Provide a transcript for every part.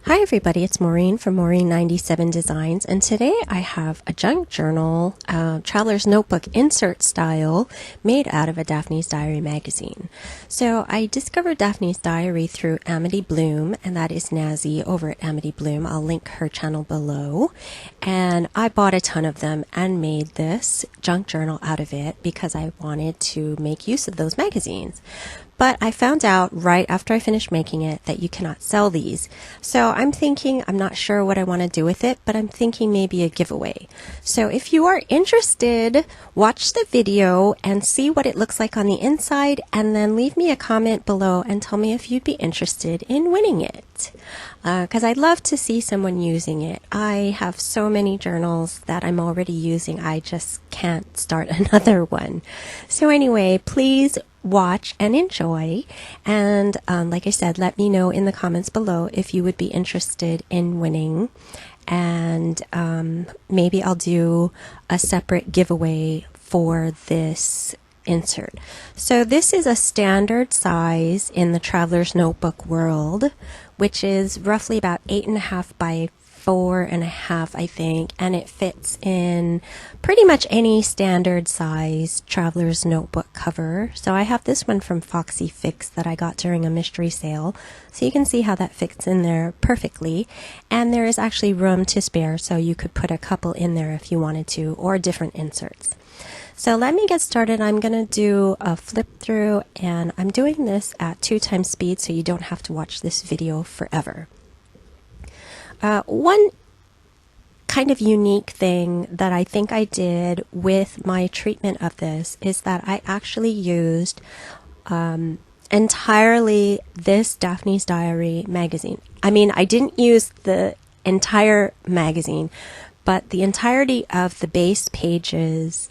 Hi everybody, it's Maureen from Maureen 97 Designs, and today I have a junk journal, traveler's notebook insert style, made out of a Daphne's Diary magazine. So I discovered Daphne's Diary through Amity Bloom, and that is Nazi over at Amity Bloom. I'll link her channel below. And I bought a ton of them and made this junk journal out of it because I wanted to make use of those magazines. But I found out right after I finished making it that you cannot sell these. So I'm thinking, I'm not sure what I want to do with it, but I'm thinking maybe a giveaway. So if you are interested, watch the video and see what it looks like on the inside, and then leave me a comment below and tell me if you'd be interested in winning it. Because I'd love to see someone using it. I have so many journals that I'm already using, I just can't start another one. So anyway, please watch and enjoy, and like I said, let me know in the comments below if you would be interested in winning, and maybe I'll do a separate giveaway for this insert. So this is a standard size in the traveler's notebook world, which is roughly about 8.5 by 4.5, I think, and it fits in pretty much any standard size traveler's notebook cover. So I have this one from Foxy Fix that I got during a mystery sale, so you can see how that fits in there perfectly, and there is actually room to spare, so you could put a couple in there if you wanted to, or different inserts. So let me get started. I'm going to do a flip through, and I'm doing this at 2x speed so you don't have to watch this video forever. One kind of unique thing that I think I did with my treatment of this is that I actually used entirely this Daphne's Diary magazine. I mean, I didn't use the entire magazine, but the entirety of the base pages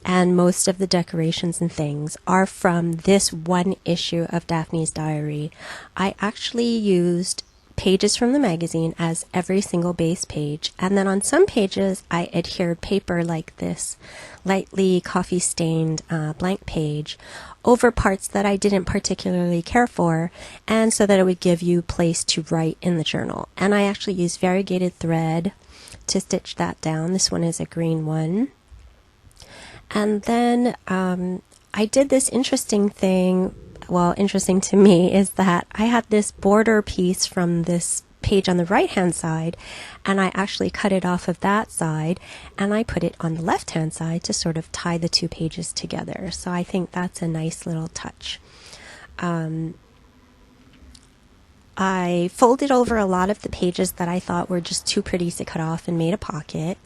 and most of the decorations and things are from this one issue of Daphne's Diary. I actually used pages from the magazine as every single base page, and then on some pages I adhered paper like this lightly coffee stained blank page over parts that I didn't particularly care for, and so that it would give you place to write in the journal. And I actually used variegated thread to stitch that down. This one is a green one. And then I did this interesting thing. Well, interesting to me is that I had this border piece from this page on the right hand side, and I actually cut it off of that side and I put it on the left hand side to sort of tie the two pages together. So I think that's a nice little touch. I folded over a lot of the pages that I thought were just too pretty to cut off and made a pocket,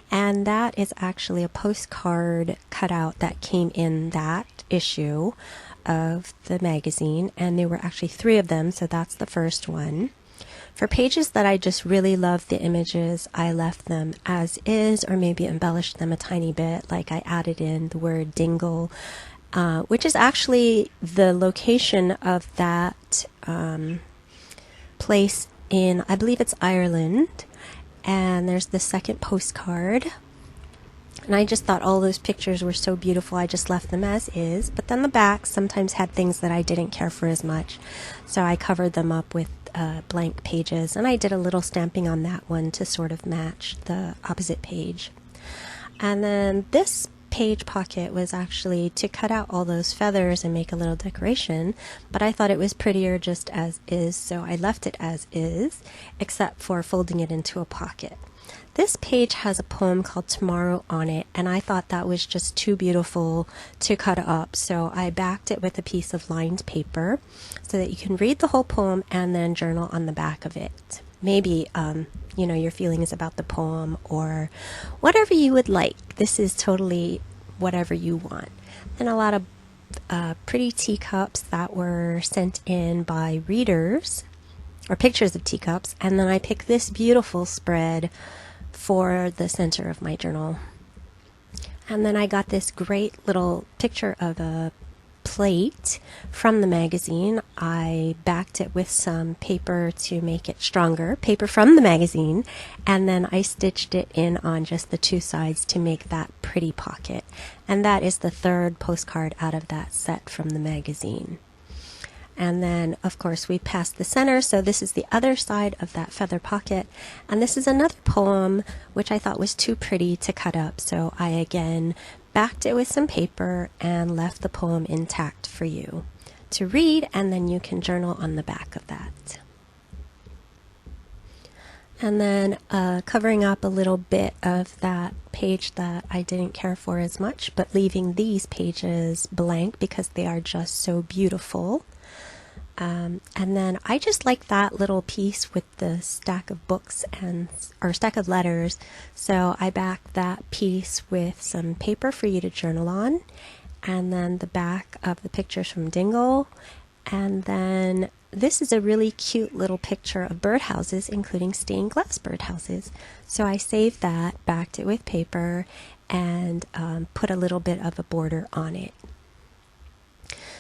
and that is actually a postcard cutout that came in that issue of the magazine, and there were actually 3 of them, so that's the first one. For pages that I just really loved the images, I left them as is, or maybe embellished them a tiny bit, like I added in the word dingle, which is actually the location of that place in, I believe it's Ireland. And there's the second postcard. And I just thought all those pictures were so beautiful, I just left them as is. But then the back sometimes had things that I didn't care for as much, so I covered them up with blank pages. And I did a little stamping on that one to sort of match the opposite page. And then this page pocket was actually to cut out all those feathers and make a little decoration, but I thought it was prettier just as is, so I left it as is, except for folding it into a pocket. This page has a poem called Tomorrow on it, and I thought that was just too beautiful to cut up, so I backed it with a piece of lined paper so that you can read the whole poem and then journal on the back of it. Maybe, you know, your feelings about the poem or whatever you would like. This is totally whatever you want. And a lot of pretty teacups that were sent in by readers, or pictures of teacups, and then I picked this beautiful spread for the center of my journal. And then I got this great little picture of a plate from the magazine. I backed it with some paper to make it stronger, paper from the magazine, and then I stitched it in on just the 2 sides to make that pretty pocket. And that is the 3rd postcard out of that set from the magazine. And then, of course, we passed the center, so this is the other side of that feather pocket. And this is another poem which I thought was too pretty to cut up, so I again backed it with some paper and left the poem intact for you to read, and then you can journal on the back of that. And then covering up a little bit of that page that I didn't care for as much, but leaving these pages blank because they are just so beautiful. And then I just like that little piece with the stack of books or stack of letters. So I backed that piece with some paper for you to journal on, and then the back of the pictures from Dingle. And then this is a really cute little picture of birdhouses, including stained glass birdhouses. So I saved that, backed it with paper, and put a little bit of a border on it.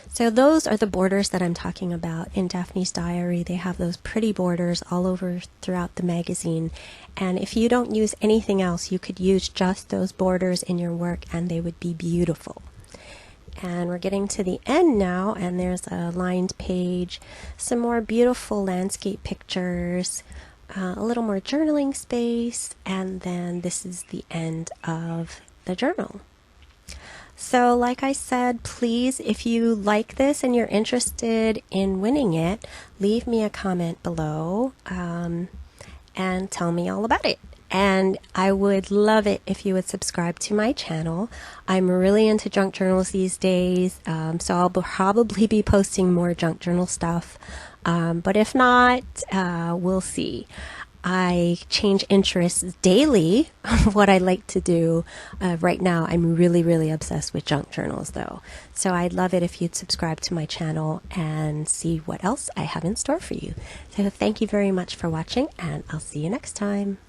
So those are the borders that I'm talking about in Daphne's Diary. They have those pretty borders all over throughout the magazine. And if you don't use anything else, you could use just those borders in your work and they would be beautiful. And we're getting to the end now, and there's a lined page, some more beautiful landscape pictures, a little more journaling space, and then this is the end of the journal. So like I said, please, if you like this and you're interested in winning it, leave me a comment below and tell me all about it. And I would love it if you would subscribe to my channel. I'm really into junk journals these days, so I'll probably be posting more junk journal stuff. But if not, we'll see. I change interests daily of what I like to do. Right now, I'm really obsessed with junk journals, though. So I'd love it if you'd subscribe to my channel and see what else I have in store for you. So thank you very much for watching, and I'll see you next time.